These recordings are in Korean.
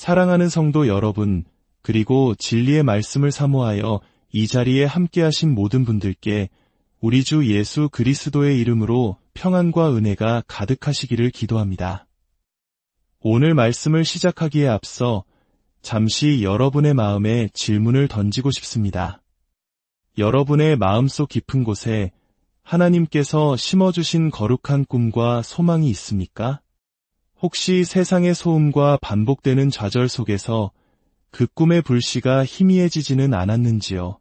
사랑하는 성도 여러분, 그리고 진리의 말씀을 사모하여 이 자리에 함께하신 모든 분들께 우리 주 예수 그리스도의 이름으로 평안과 은혜가 가득하시기를 기도합니다. 오늘 말씀을 시작하기에 앞서 잠시 여러분의 마음에 질문을 던지고 싶습니다. 여러분의 마음속 깊은 곳에 하나님께서 심어주신 거룩한 꿈과 소망이 있습니까? 혹시 세상의 소음과 반복되는 좌절 속에서 그 꿈의 불씨가 희미해지지는 않았는지요?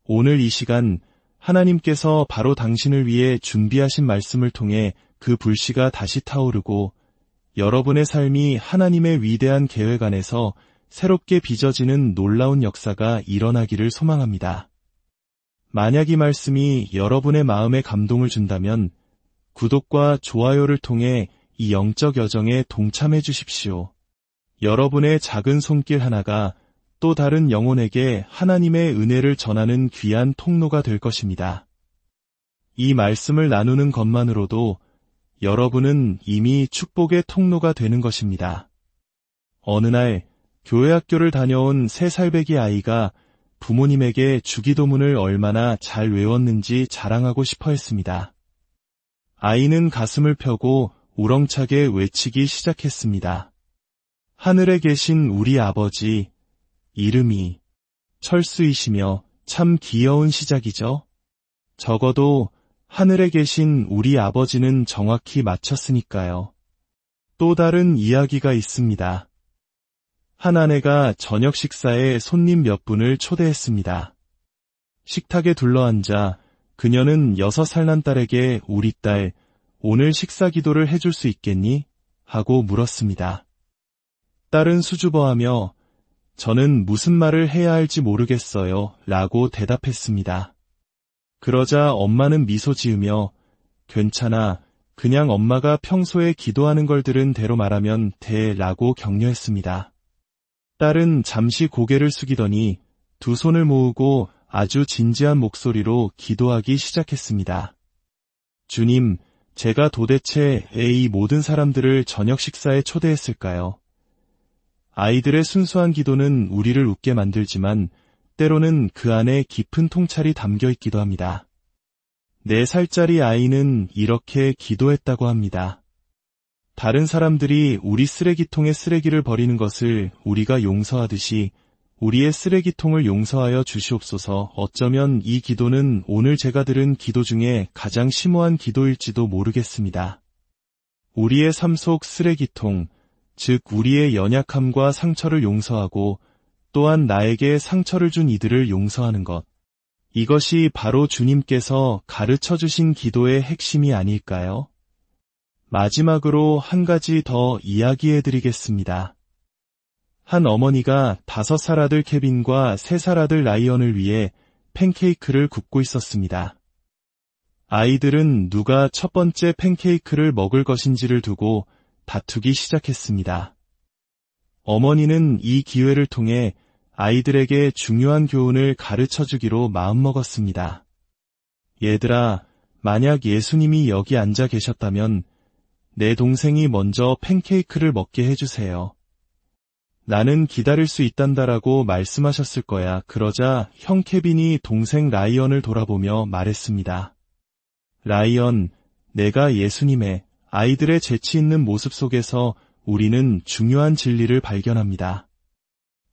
오늘 이 시간 하나님께서 바로 당신을 위해 준비하신 말씀을 통해 그 불씨가 다시 타오르고 여러분의 삶이 하나님의 위대한 계획 안에서 새롭게 빚어지는 놀라운 역사가 일어나기를 소망합니다. 만약 이 말씀이 여러분의 마음에 감동을 준다면 구독과 좋아요를 통해 이 영적 여정에 동참해 주십시오. 여러분의 작은 손길 하나가 또 다른 영혼에게 하나님의 은혜를 전하는 귀한 통로가 될 것입니다. 이 말씀을 나누는 것만으로도 여러분은 이미 축복의 통로가 되는 것입니다. 어느 날 교회 학교를 다녀온 3살배기 아이가 부모님에게 주기도문을 얼마나 잘 외웠는지 자랑하고 싶어 했습니다. 아이는 가슴을 펴고 우렁차게 외치기 시작했습니다. 하늘에 계신 우리 아버지, 이름이 철수이시며 참 귀여운 시작이죠. 적어도 하늘에 계신 우리 아버지는 정확히 맞췄으니까요. 또 다른 이야기가 있습니다. 한 아내가 저녁 식사에 손님 몇 분을 초대했습니다. 식탁에 둘러앉아 그녀는 6살 난 딸에게 우리 딸, 오늘 식사 기도를 해줄 수 있겠니? 하고 물었습니다. 딸은 수줍어하며 저는 무슨 말을 해야 할지 모르겠어요 라고 대답했습니다. 그러자 엄마는 미소 지으며 괜찮아, 그냥 엄마가 평소에 기도하는 걸 들은 대로 말하면 돼 라고 격려했습니다. 딸은 잠시 고개를 숙이더니 두 손을 모으고 아주 진지한 목소리로 기도하기 시작했습니다. 주님, 제가 도대체 이 모든 사람들을 저녁 식사에 초대했을까요? 아이들의 순수한 기도는 우리를 웃게 만들지만 때로는 그 안에 깊은 통찰이 담겨 있기도 합니다. 4살짜리 아이는 이렇게 기도했다고 합니다. 다른 사람들이 우리 쓰레기통에 쓰레기를 버리는 것을 우리가 용서하듯이 우리의 쓰레기통을 용서하여 주시옵소서. 어쩌면 이 기도는 오늘 제가 들은 기도 중에 가장 심오한 기도일지도 모르겠습니다. 우리의 삶 속 쓰레기통, 즉 우리의 연약함과 상처를 용서하고 또한 나에게 상처를 준 이들을 용서하는 것. 이것이 바로 주님께서 가르쳐 주신 기도의 핵심이 아닐까요? 마지막으로 한 가지 더 이야기해 드리겠습니다. 한 어머니가 5살 아들 케빈과 3살 아들 라이언을 위해 팬케이크를 굽고 있었습니다. 아이들은 누가 첫 번째 팬케이크를 먹을 것인지를 두고 다투기 시작했습니다. 어머니는 이 기회를 통해 아이들에게 중요한 교훈을 가르쳐 주기로 마음먹었습니다. 얘들아, 만약 예수님이 여기 앉아 계셨다면 내 동생이 먼저 팬케이크를 먹게 해주세요. 나는 기다릴 수 있단다라고 말씀하셨을 거야. 그러자 형 케빈이 동생 라이언을 돌아보며 말했습니다. 라이언, 내가 예수님의 아이들의 재치 있는 모습 속에서 우리는 중요한 진리를 발견합니다.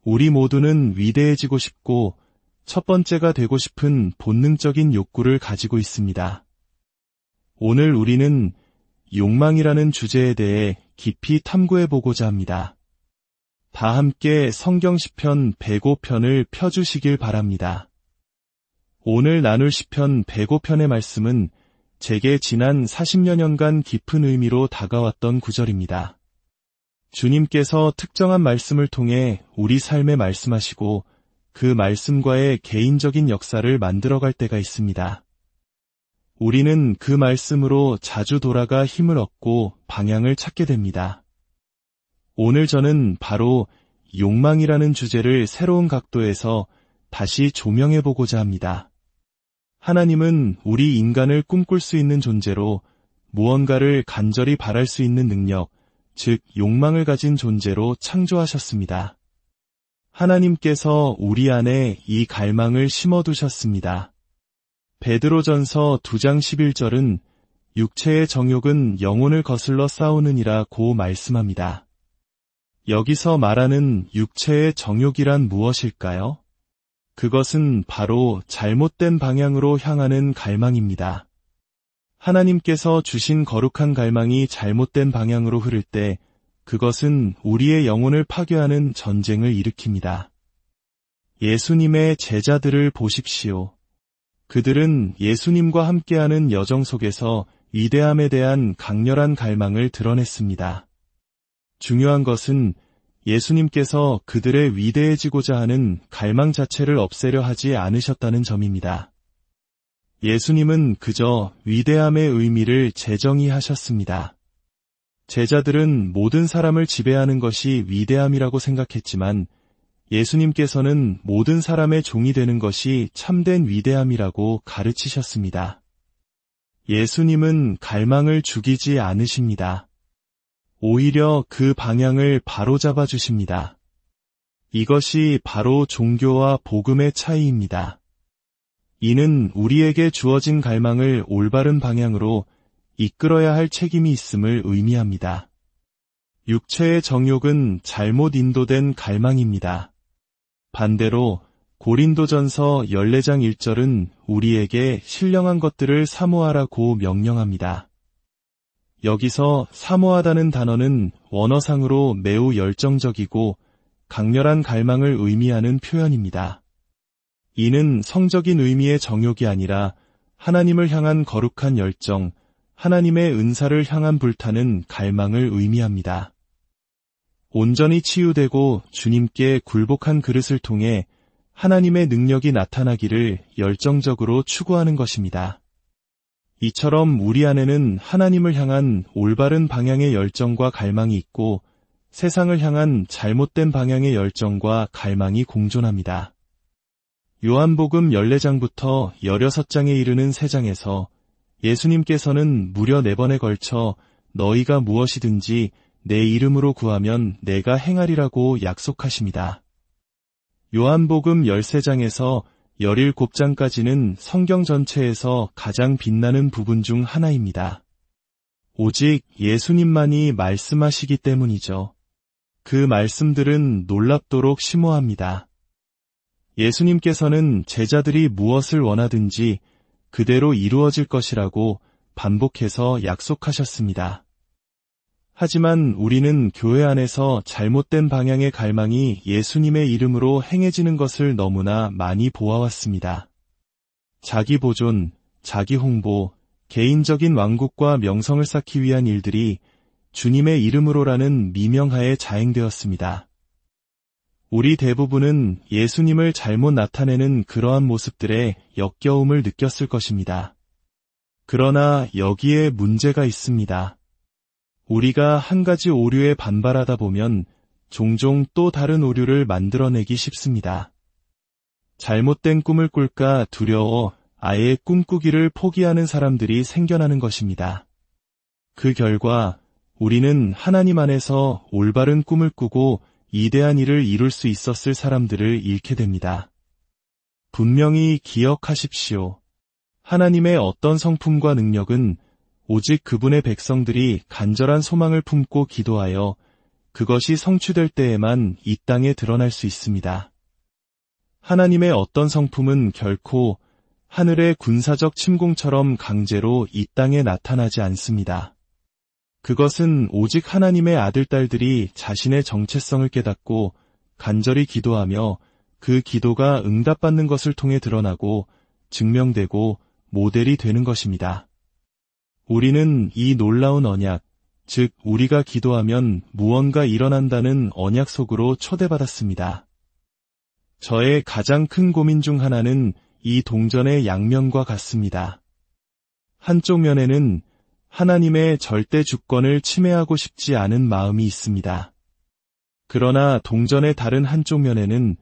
우리 모두는 위대해지고 싶고 첫 번째가 되고 싶은 본능적인 욕구를 가지고 있습니다. 오늘 우리는 욕망이라는 주제에 대해 깊이 탐구해보고자 합니다. 다 함께 성경 시편 105편을 펴주시길 바랍니다. 오늘 나눌 시편 105편의 말씀은 제게 지난 40여 년간 깊은 의미로 다가왔던 구절입니다. 주님께서 특정한 말씀을 통해 우리 삶에 말씀하시고 그 말씀과의 개인적인 역사를 만들어갈 때가 있습니다. 우리는 그 말씀으로 자주 돌아가 힘을 얻고 방향을 찾게 됩니다. 오늘 저는 바로 욕망이라는 주제를 새로운 각도에서 다시 조명해보고자 합니다. 하나님은 우리 인간을 꿈꿀 수 있는 존재로 무언가를 간절히 바랄 수 있는 능력, 즉 욕망을 가진 존재로 창조하셨습니다. 하나님께서 우리 안에 이 갈망을 심어두셨습니다. 베드로전서 2장 11절은 육체의 정욕은 영혼을 거슬러 싸우느니라고 말씀합니다. 여기서 말하는 육체의 정욕이란 무엇일까요? 그것은 바로 잘못된 방향으로 향하는 갈망입니다. 하나님께서 주신 거룩한 갈망이 잘못된 방향으로 흐를 때 그것은 우리의 영혼을 파괴하는 전쟁을 일으킵니다. 예수님의 제자들을 보십시오. 그들은 예수님과 함께하는 여정 속에서 위대함에 대한 강렬한 갈망을 드러냈습니다. 중요한 것은 예수님께서 그들의 위대해지고자 하는 갈망 자체를 없애려 하지 않으셨다는 점입니다. 예수님은 그저 위대함의 의미를 재정의 하셨습니다. 제자들은 모든 사람을 지배하는 것이 위대함이라고 생각했지만 예수님께서는 모든 사람의 종이 되는 것이 참된 위대함이라고 가르치셨습니다. 예수님은 갈망을 죽이지 않으십니다. 오히려 그 방향을 바로잡아 주십니다. 이것이 바로 종교와 복음의 차이입니다. 이는 우리에게 주어진 갈망을 올바른 방향으로 이끌어야 할 책임이 있음을 의미합니다. 육체의 정욕은 잘못 인도된 갈망입니다. 반대로 고린도전서 14장 1절은 우리에게 신령한 것들을 사모하라고 명령합니다. 여기서 사모하다는 단어는 원어상으로 매우 열정적이고 강렬한 갈망을 의미하는 표현입니다. 이는 성적인 의미의 정욕이 아니라 하나님을 향한 거룩한 열정, 하나님의 은사를 향한 불타는 갈망을 의미합니다. 온전히 치유되고 주님께 굴복한 그릇을 통해 하나님의 능력이 나타나기를 열정적으로 추구하는 것입니다. 이처럼 우리 안에는 하나님을 향한 올바른 방향의 열정과 갈망이 있고 세상을 향한 잘못된 방향의 열정과 갈망이 공존합니다. 요한복음 14장부터 16장에 이르는 3장에서 예수님께서는 무려 4번에 걸쳐 너희가 무엇이든지 내 이름으로 구하면 내가 행하리라고 약속하십니다. 요한복음 13장에서 17장까지는 성경 전체에서 가장 빛나는 부분 중 하나입니다. 오직 예수님만이 말씀하시기 때문이죠. 그 말씀들은 놀랍도록 심오합니다. 예수님께서는 제자들이 무엇을 원하든지 그대로 이루어질 것이라고 반복해서 약속하셨습니다. 하지만 우리는 교회 안에서 잘못된 방향의 갈망이 예수님의 이름으로 행해지는 것을 너무나 많이 보아왔습니다. 자기 보존, 자기 홍보, 개인적인 왕국과 명성을 쌓기 위한 일들이 주님의 이름으로라는 미명하에 자행되었습니다. 우리 대부분은 예수님을 잘못 나타내는 그러한 모습들에 역겨움을 느꼈을 것입니다. 그러나 여기에 문제가 있습니다. 우리가 한 가지 오류에 반발하다 보면 종종 또 다른 오류를 만들어내기 쉽습니다. 잘못된 꿈을 꿀까 두려워 아예 꿈꾸기를 포기하는 사람들이 생겨나는 것입니다. 그 결과 우리는 하나님 안에서 올바른 꿈을 꾸고 이대한 일을 이룰 수 있었을 사람들을 잃게 됩니다. 분명히 기억하십시오. 하나님의 어떤 성품과 능력은 오직 그분의 백성들이 간절한 소망을 품고 기도하여 그것이 성취될 때에만 이 땅에 드러날 수 있습니다. 하나님의 어떤 성품은 결코 하늘의 군사적 침공처럼 강제로 이 땅에 나타나지 않습니다. 그것은 오직 하나님의 아들딸들이 자신의 정체성을 깨닫고 간절히 기도하며 그 기도가 응답받는 것을 통해 드러나고 증명되고 모델이 되는 것입니다. 우리는 이 놀라운 언약, 즉 우리가 기도하면 무언가 일어난다는 언약 속으로 초대받았습니다. 저의 가장 큰 고민 중 하나는 이 동전의 양면과 같습니다. 한쪽 면에는 하나님의 절대 주권을 침해하고 싶지 않은 마음이 있습니다. 그러나 동전의 다른 한쪽 면에는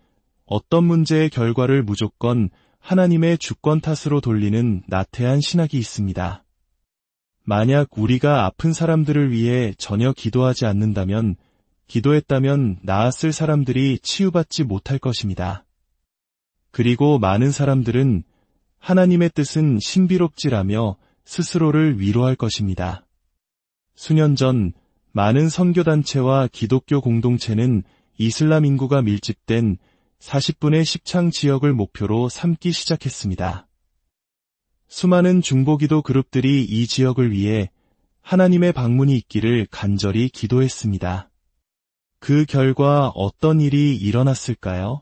어떤 문제의 결과를 무조건 하나님의 주권 탓으로 돌리는 나태한 신학이 있습니다. 만약 우리가 아픈 사람들을 위해 전혀 기도하지 않는다면, 기도했다면 나았을 사람들이 치유받지 못할 것입니다. 그리고 많은 사람들은 하나님의 뜻은 신비롭지라며 스스로를 위로할 것입니다. 수년 전 많은 선교단체와 기독교 공동체는 이슬람 인구가 밀집된 40분의 십창 지역을 목표로 삼기 시작했습니다. 수많은 중보기도 그룹들이 이 지역을 위해 하나님의 방문이 있기를 간절히 기도했습니다. 그 결과 어떤 일이 일어났을까요?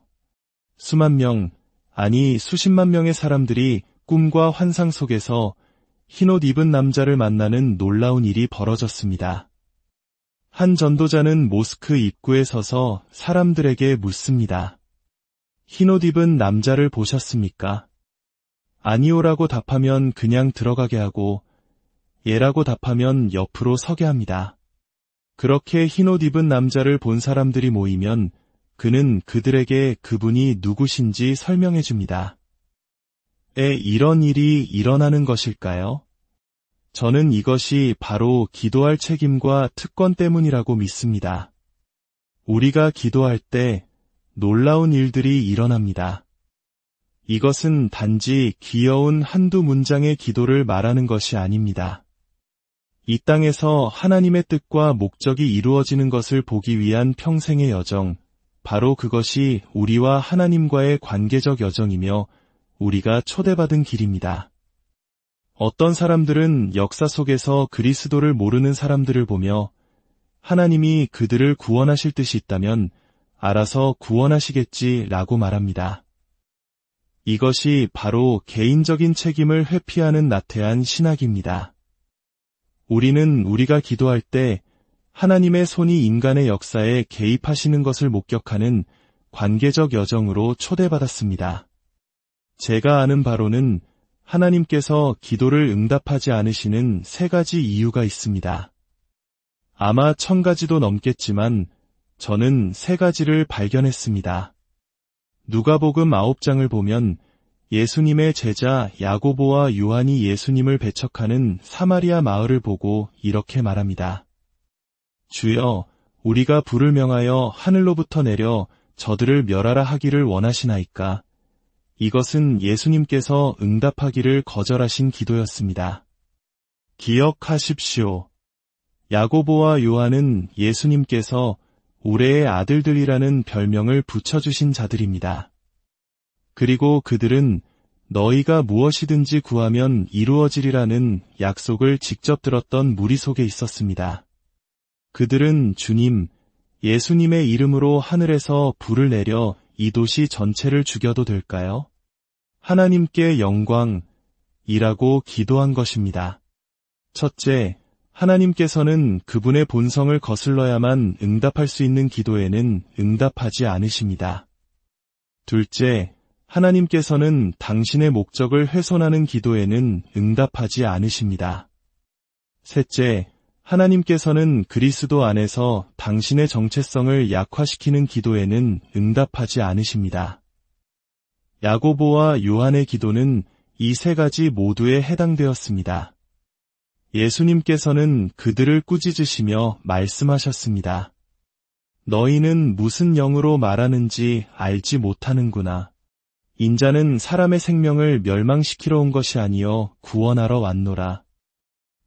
수만 명, 아니 수십만 명의 사람들이 꿈과 환상 속에서 흰옷 입은 남자를 만나는 놀라운 일이 벌어졌습니다. 한 전도자는 모스크 입구에 서서 사람들에게 묻습니다. 흰옷 입은 남자를 보셨습니까? 아니오라고 답하면 그냥 들어가게 하고, 예라고 답하면 옆으로 서게 합니다. 그렇게 흰옷 입은 남자를 본 사람들이 모이면 그는 그들에게 그분이 누구신지 설명해 줍니다. 이런 일이 일어나는 것일까요? 저는 이것이 바로 기도할 책임과 특권 때문이라고 믿습니다. 우리가 기도할 때 놀라운 일들이 일어납니다. 이것은 단지 귀여운 한두 문장의 기도를 말하는 것이 아닙니다. 이 땅에서 하나님의 뜻과 목적이 이루어지는 것을 보기 위한 평생의 여정, 바로 그것이 우리와 하나님과의 관계적 여정이며 우리가 초대받은 길입니다. 어떤 사람들은 역사 속에서 그리스도를 모르는 사람들을 보며 하나님이 그들을 구원하실 뜻이 있다면 알아서 구원하시겠지라고 말합니다. 이것이 바로 개인적인 책임을 회피하는 나태한 신학입니다. 우리는 우리가 기도할 때 하나님의 손이 인간의 역사에 개입하시는 것을 목격하는 관계적 여정으로 초대받았습니다. 제가 아는 바로는 하나님께서 기도를 응답하지 않으시는 3가지 이유가 있습니다. 아마 1000가지도 넘겠지만 저는 3가지를 발견했습니다. 누가복음 9장을 보면 예수님의 제자 야고보와 요한이 예수님을 배척하는 사마리아 마을을 보고 이렇게 말합니다. 주여, 우리가 불을 명하여 하늘로부터 내려 저들을 멸하라 하기를 원하시나이까? 이것은 예수님께서 응답하기를 거절하신 기도였습니다. 기억하십시오. 야고보와 요한은 예수님께서 우레의 아들들이라는 별명을 붙여주신 자들입니다. 그리고 그들은 너희가 무엇이든지 구하면 이루어지리라는 약속을 직접 들었던 무리 속에 있었습니다. 그들은 주님, 예수님의 이름으로 하늘에서 불을 내려 이 도시 전체를 죽여도 될까요? 하나님께 영광이라고 기도한 것입니다. 첫째, 하나님께서는 그분의 본성을 거슬러야만 응답할 수 있는 기도에는 응답하지 않으십니다. 둘째, 하나님께서는 당신의 목적을 훼손하는 기도에는 응답하지 않으십니다. 셋째, 하나님께서는 그리스도 안에서 당신의 정체성을 약화시키는 기도에는 응답하지 않으십니다. 야고보와 요한의 기도는 이 3가지 모두에 해당되었습니다. 예수님께서는 그들을 꾸짖으시며 말씀하셨습니다. 너희는 무슨 영으로 말하는지 알지 못하는구나. 인자는 사람의 생명을 멸망시키러 온 것이 아니요 구원하러 왔노라.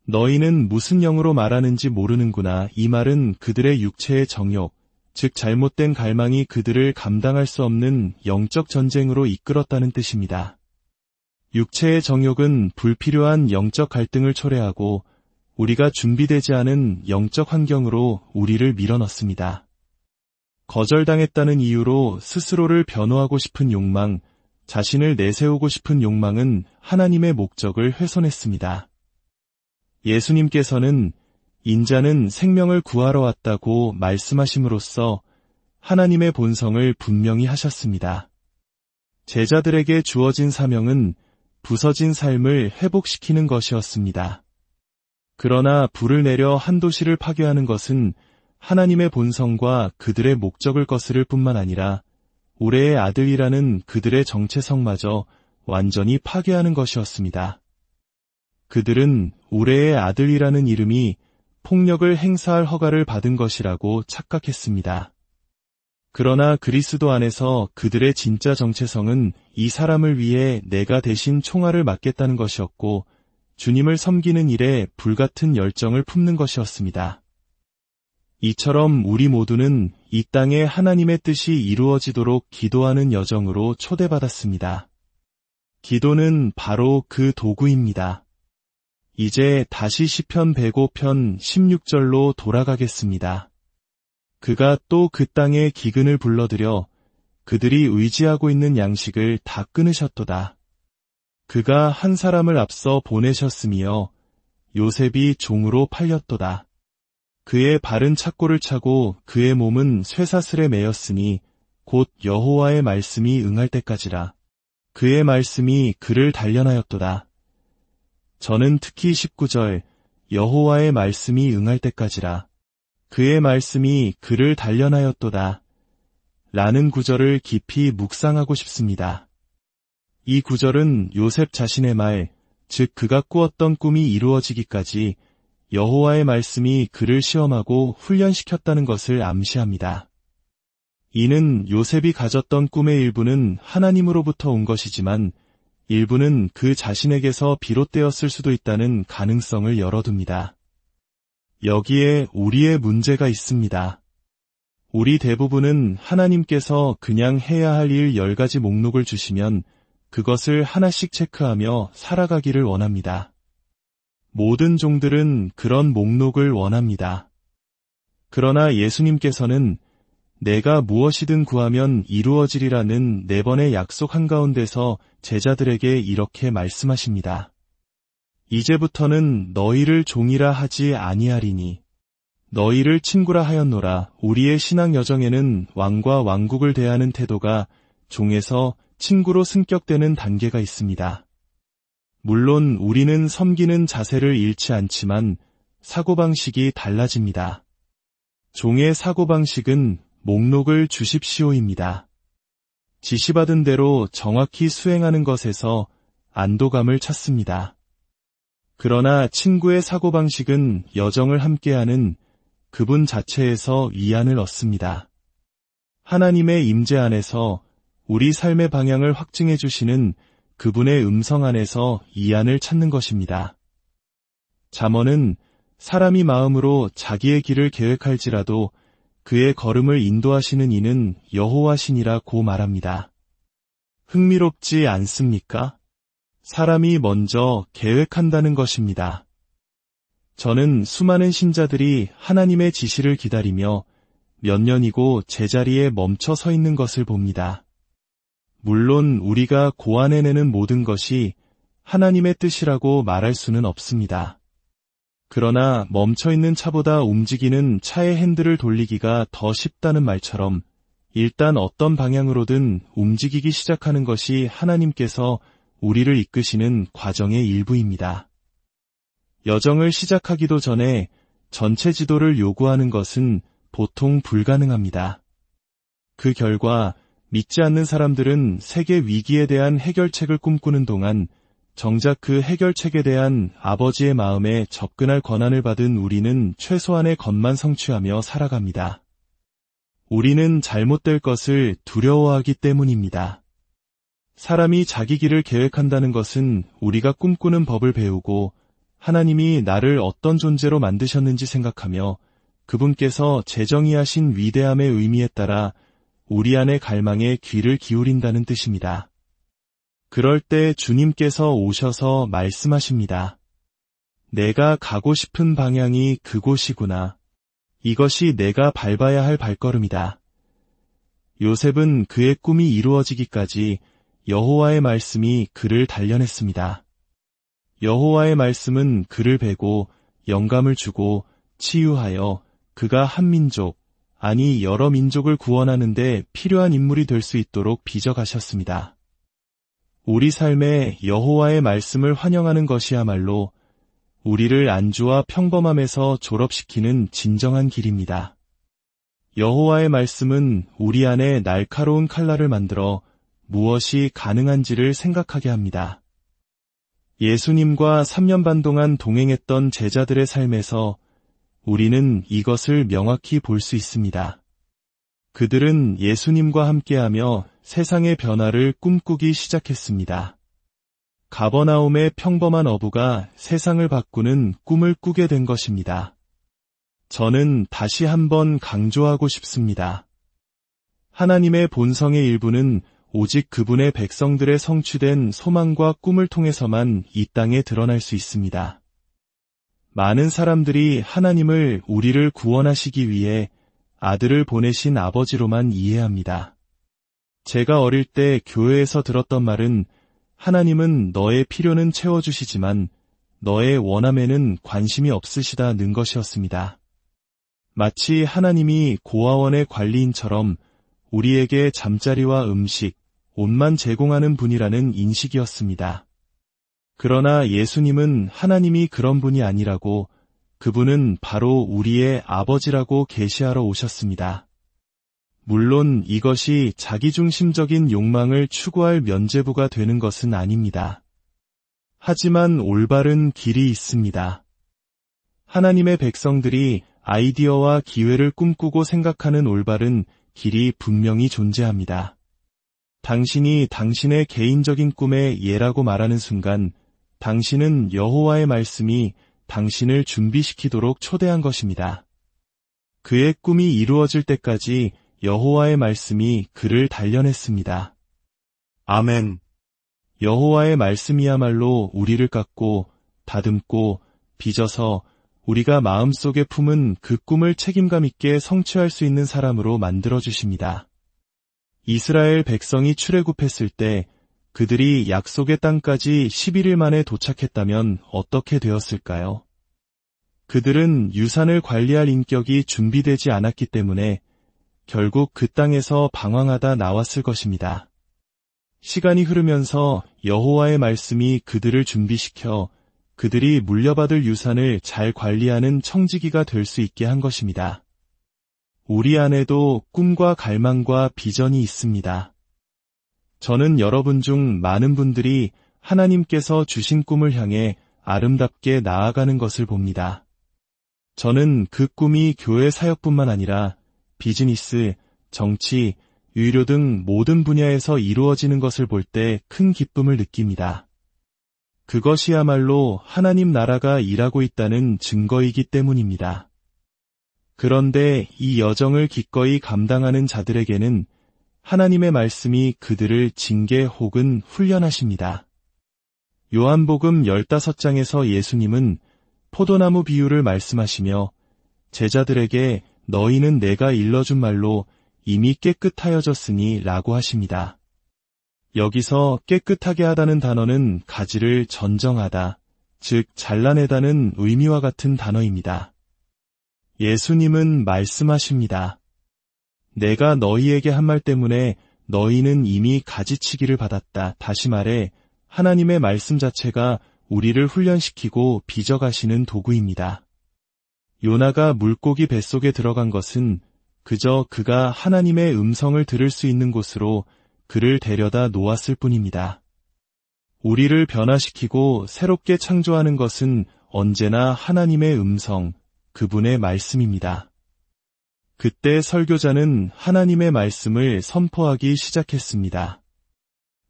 너희는 무슨 영으로 말하는지 모르는구나. 이 말은 그들의 육체의 정욕, 즉 잘못된 갈망이 그들을 감당할 수 없는 영적 전쟁으로 이끌었다는 뜻입니다. 육체의 정욕은 불필요한 영적 갈등을 초래하고 우리가 준비되지 않은 영적 환경으로 우리를 밀어넣습니다. 거절당했다는 이유로 스스로를 변호하고 싶은 욕망, 자신을 내세우고 싶은 욕망은 하나님의 목적을 훼손했습니다. 예수님께서는 인자는 생명을 구하러 왔다고 말씀하심으로써 하나님의 본성을 분명히 하셨습니다. 제자들에게 주어진 사명은 부서진 삶을 회복시키는 것이었습니다. 그러나 불을 내려 한 도시를 파괴하는 것은 하나님의 본성과 그들의 목적을 거스를 뿐만 아니라 우레의 아들이라는 그들의 정체성마저 완전히 파괴하는 것이었습니다. 그들은 우레의 아들이라는 이름이 폭력을 행사할 허가를 받은 것이라고 착각했습니다. 그러나 그리스도 안에서 그들의 진짜 정체성은 이 사람을 위해 내가 대신 총알을 맞겠다는 것이었고 주님을 섬기는 일에 불같은 열정을 품는 것이었습니다. 이처럼 우리 모두는 이 땅에 하나님의 뜻이 이루어지도록 기도하는 여정으로 초대받았습니다. 기도는 바로 그 도구입니다. 이제 다시 시편 105편 16절로 돌아가겠습니다. 그가 또 그 땅에 기근을 불러들여 그들이 의지하고 있는 양식을 다 끊으셨도다. 그가 한 사람을 앞서 보내셨으며 요셉이 종으로 팔렸도다. 그의 발은 착고를 차고 그의 몸은 쇠사슬에 매였으니 곧 여호와의 말씀이 응할 때까지라. 그의 말씀이 그를 단련하였도다. 저는 특히 19절 여호와의 말씀이 응할 때까지라. 그의 말씀이 그를 단련하였도다. 라는 구절을 깊이 묵상하고 싶습니다. 이 구절은 요셉 자신의 말, 즉 그가 꾸었던 꿈이 이루어지기까지 여호와의 말씀이 그를 시험하고 훈련시켰다는 것을 암시합니다. 이는 요셉이 가졌던 꿈의 일부는 하나님으로부터 온 것이지만 일부는 그 자신에게서 비롯되었을 수도 있다는 가능성을 열어둡니다. 여기에 우리의 문제가 있습니다. 우리 대부분은 하나님께서 그냥 해야 할 일 10가지 목록을 주시면 그것을 하나씩 체크하며 살아가기를 원합니다. 모든 종들은 그런 목록을 원합니다. 그러나 예수님께서는 내가 무엇이든 구하면 이루어지리라는 4번의 약속 한가운데서 제자들에게 이렇게 말씀하십니다. 이제부터는 너희를 종이라 하지 아니하리니 너희를 친구라 하였노라. 우리의 신앙 여정에는 왕과 왕국을 대하는 태도가 종에서 친구로 승격되는 단계가 있습니다. 물론 우리는 섬기는 자세를 잃지 않지만 사고방식이 달라집니다. 종의 사고방식은 목록을 주십시오입니다. 지시받은 대로 정확히 수행하는 것에서 안도감을 찾습니다. 그러나 친구의 사고방식은 여정을 함께하는 그분 자체에서 위안을 얻습니다. 하나님의 임재 안에서 우리 삶의 방향을 확증해 주시는 그분의 음성 안에서 위안을 찾는 것입니다. 잠언은 사람이 마음으로 자기의 길을 계획할지라도 그의 걸음을 인도하시는 이는 여호와시니라고 말합니다. 흥미롭지 않습니까? 사람이 먼저 계획한다는 것입니다. 저는 수많은 신자들이 하나님의 지시를 기다리며 몇 년이고 제자리에 멈춰 서 있는 것을 봅니다. 물론 우리가 고안해내는 모든 것이 하나님의 뜻이라고 말할 수는 없습니다. 그러나 멈춰있는 차보다 움직이는 차의 핸들을 돌리기가 더 쉽다는 말처럼 일단 어떤 방향으로든 움직이기 시작하는 것이 하나님께서 우리를 이끄시는 과정의 일부입니다. 여정을 시작하기도 전에 전체 지도를 요구하는 것은 보통 불가능합니다. 그 결과 믿지 않는 사람들은 세계 위기에 대한 해결책을 꿈꾸는 동안 정작 그 해결책에 대한 아버지의 마음에 접근할 권한을 받은 우리는 최소한의 것만 성취하며 살아갑니다. 우리는 잘못될 것을 두려워하기 때문입니다. 사람이 자기 길을 계획한다는 것은 우리가 꿈꾸는 법을 배우고 하나님이 나를 어떤 존재로 만드셨는지 생각하며 그분께서 재정의하신 위대함의 의미에 따라 우리 안의 갈망에 귀를 기울인다는 뜻입니다. 그럴 때 주님께서 오셔서 말씀하십니다. 내가 가고 싶은 방향이 그곳이구나. 이것이 내가 밟아야 할 발걸음이다. 요셉은 그의 꿈이 이루어지기까지 여호와의 말씀이 그를 단련했습니다. 여호와의 말씀은 그를 베고 영감을 주고 치유하여 그가 한 민족, 아니 여러 민족을 구원하는 데 필요한 인물이 될 수 있도록 빚어가셨습니다. 우리 삶에 여호와의 말씀을 환영하는 것이야말로 우리를 안주와 평범함에서 졸업시키는 진정한 길입니다. 여호와의 말씀은 우리 안에 날카로운 칼날을 만들어 무엇이 가능한지를 생각하게 합니다. 예수님과 3년 반 동안 동행했던 제자들의 삶에서 우리는 이것을 명확히 볼 수 있습니다. 그들은 예수님과 함께하며 세상의 변화를 꿈꾸기 시작했습니다. 가버나움의 평범한 어부가 세상을 바꾸는 꿈을 꾸게 된 것입니다. 저는 다시 한번 강조하고 싶습니다. 하나님의 본성의 일부는 오직 그분의 백성들의 성취된 소망과 꿈을 통해서만 이 땅에 드러날 수 있습니다. 많은 사람들이 하나님을 우리를 구원하시기 위해 아들을 보내신 아버지로만 이해합니다. 제가 어릴 때 교회에서 들었던 말은 하나님은 너의 필요는 채워주시지만 너의 원함에는 관심이 없으시다는 것이었습니다. 마치 하나님이 고아원의 관리인처럼 우리에게 잠자리와 음식, 옷만 제공하는 분이라는 인식이었습니다. 그러나 예수님은 하나님이 그런 분이 아니라고, 그분은 바로 우리의 아버지라고 계시하러 오셨습니다. 물론 이것이 자기중심적인 욕망을 추구할 면죄부가 되는 것은 아닙니다. 하지만 올바른 길이 있습니다. 하나님의 백성들이 아이디어와 기회를 꿈꾸고 생각하는 올바른 길이 분명히 존재합니다. 당신이 당신의 개인적인 꿈의 예라고 말하는 순간 당신은 여호와의 말씀이 당신을 준비시키도록 초대한 것입니다. 그의 꿈이 이루어질 때까지 여호와의 말씀이 그를 단련했습니다. 아멘. 여호와의 말씀이야말로 우리를 깎고 다듬고 빚어서 우리가 마음속에 품은 그 꿈을 책임감 있게 성취할 수 있는 사람으로 만들어주십니다. 이스라엘 백성이 출애굽했을 때 그들이 약속의 땅까지 11일 만에 도착했다면 어떻게 되었을까요? 그들은 유산을 관리할 인격이 준비되지 않았기 때문에 결국 그 땅에서 방황하다 나왔을 것입니다. 시간이 흐르면서 여호와의 말씀이 그들을 준비시켜 그들이 물려받을 유산을 잘 관리하는 청지기가 될 수 있게 한 것입니다. 우리 안에도 꿈과 갈망과 비전이 있습니다. 저는 여러분 중 많은 분들이 하나님께서 주신 꿈을 향해 아름답게 나아가는 것을 봅니다. 저는 그 꿈이 교회 사역뿐만 아니라 비즈니스, 정치, 의료 등 모든 분야에서 이루어지는 것을 볼 때 큰 기쁨을 느낍니다. 그것이야말로 하나님 나라가 일하고 있다는 증거이기 때문입니다. 그런데 이 여정을 기꺼이 감당하는 자들에게는 하나님의 말씀이 그들을 징계 혹은 훈련하십니다. 요한복음 15장에서 예수님은 포도나무 비유를 말씀하시며 제자들에게 너희는 내가 일러준 말로 이미 깨끗하여졌으니 라고 하십니다. 여기서 깨끗하게 하다는 단어는 가지를 전정하다, 즉 잘라내다는 의미와 같은 단어입니다. 예수님은 말씀하십니다. 내가 너희에게 한 말 때문에 너희는 이미 가지치기를 받았다. 다시 말해 하나님의 말씀 자체가 우리를 훈련시키고 빚어가시는 도구입니다. 요나가 물고기 뱃속에 들어간 것은 그저 그가 하나님의 음성을 들을 수 있는 곳으로 그를 데려다 놓았을 뿐입니다. 우리를 변화시키고 새롭게 창조하는 것은 언제나 하나님의 음성, 그분의 말씀입니다. 그때 설교자는 하나님의 말씀을 선포하기 시작했습니다.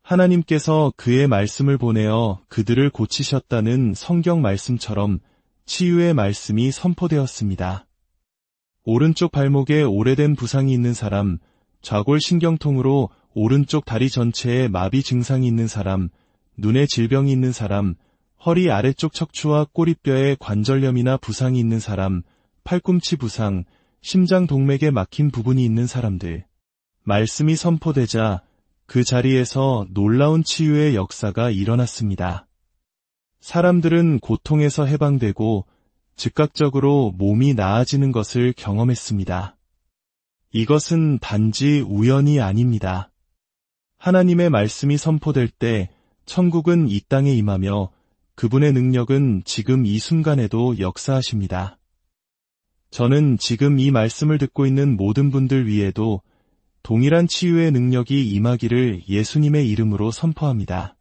하나님께서 그의 말씀을 보내어 그들을 고치셨다는 성경 말씀처럼 치유의 말씀이 선포되었습니다. 오른쪽 발목에 오래된 부상이 있는 사람, 좌골신경통으로 오른쪽 다리 전체에 마비 증상이 있는 사람, 눈에 질병이 있는 사람, 허리 아래쪽 척추와 꼬리뼈에 관절염이나 부상이 있는 사람, 팔꿈치 부상, 심장 동맥에 막힌 부분이 있는 사람들. 말씀이 선포되자 그 자리에서 놀라운 치유의 역사가 일어났습니다. 사람들은 고통에서 해방되고 즉각적으로 몸이 나아지는 것을 경험했습니다. 이것은 단지 우연이 아닙니다. 하나님의 말씀이 선포될 때 천국은 이 땅에 임하며 그분의 능력은 지금 이 순간에도 역사하십니다. 저는 지금 이 말씀을 듣고 있는 모든 분들 위에도 동일한 치유의 능력이 임하기를 예수님의 이름으로 선포합니다.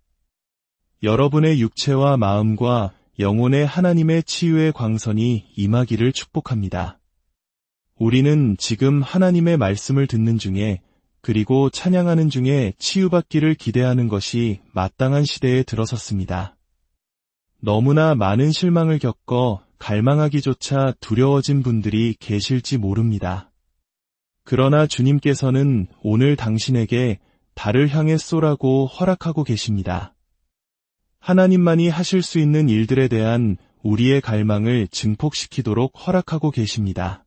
여러분의 육체와 마음과 영혼의 하나님의 치유의 광선이 임하기를 축복합니다. 우리는 지금 하나님의 말씀을 듣는 중에 그리고 찬양하는 중에 치유받기를 기대하는 것이 마땅한 시대에 들어섰습니다. 너무나 많은 실망을 겪어 갈망하기조차 두려워진 분들이 계실지 모릅니다. 그러나 주님께서는 오늘 당신에게 달을 향해 쏘라고 허락하고 계십니다. 하나님만이 하실 수 있는 일들에 대한 우리의 갈망을 증폭시키도록 허락하고 계십니다.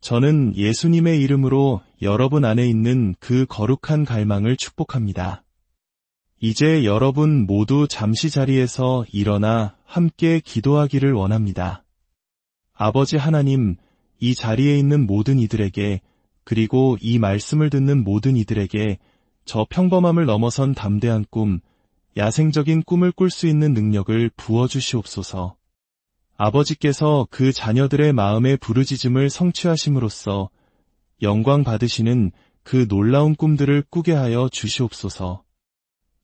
저는 예수님의 이름으로 여러분 안에 있는 그 거룩한 갈망을 축복합니다. 이제 여러분 모두 잠시 자리에서 일어나 함께 기도하기를 원합니다. 아버지 하나님, 이 자리에 있는 모든 이들에게 그리고 이 말씀을 듣는 모든 이들에게 저 평범함을 넘어선 담대한 꿈, 야생적인 꿈을 꿀 수 있는 능력을 부어주시옵소서. 아버지께서 그 자녀들의 마음의 부르짖음을 성취하심으로써 영광 받으시는 그 놀라운 꿈들을 꾸게 하여 주시옵소서.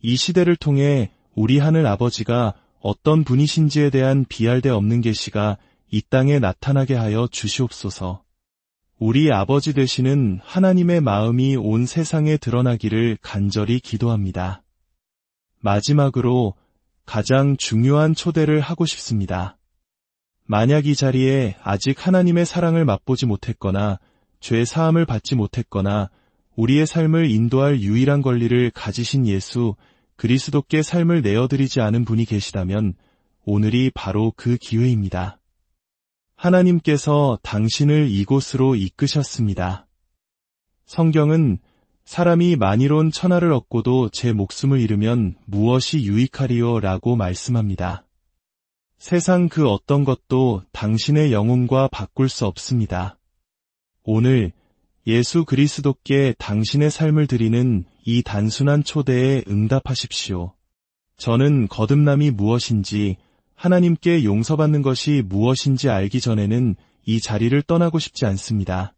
이 시대를 통해 우리 하늘 아버지가 어떤 분이신지에 대한 비할 데 없는 계시가 이 땅에 나타나게 하여 주시옵소서. 우리 아버지 되시는 하나님의 마음이 온 세상에 드러나기를 간절히 기도합니다. 마지막으로 가장 중요한 초대를 하고 싶습니다. 만약 이 자리에 아직 하나님의 사랑을 맛보지 못했거나 죄 사함을 받지 못했거나 우리의 삶을 인도할 유일한 권리를 가지신 예수 그리스도께 삶을 내어드리지 않은 분이 계시다면 오늘이 바로 그 기회입니다. 하나님께서 당신을 이곳으로 이끄셨습니다. 성경은 사람이 만이론 천하를 얻고도 제 목숨을 잃으면 무엇이 유익하리요? 라고 말씀합니다. 세상 그 어떤 것도 당신의 영혼과 바꿀 수 없습니다. 오늘 예수 그리스도께 당신의 삶을 드리는 이 단순한 초대에 응답하십시오. 저는 거듭남이 무엇인지, 하나님께 용서받는 것이 무엇인지 알기 전에는 이 자리를 떠나고 싶지 않습니다.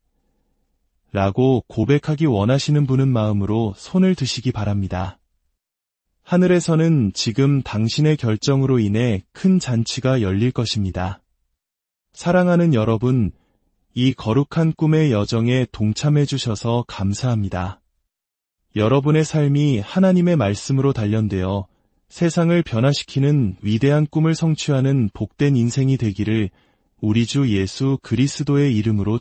라고 고백하기 원하시는 분은 마음으로 손을 드시기 바랍니다. 하늘에서는 지금 당신의 결정으로 인해 큰 잔치가 열릴 것입니다. 사랑하는 여러분, 이 거룩한 꿈의 여정에 동참해 주셔서 감사합니다. 여러분의 삶이 하나님의 말씀으로 단련되어 세상을 변화시키는 위대한 꿈을 성취하는 복된 인생이 되기를 우리 주 예수 그리스도의 이름으로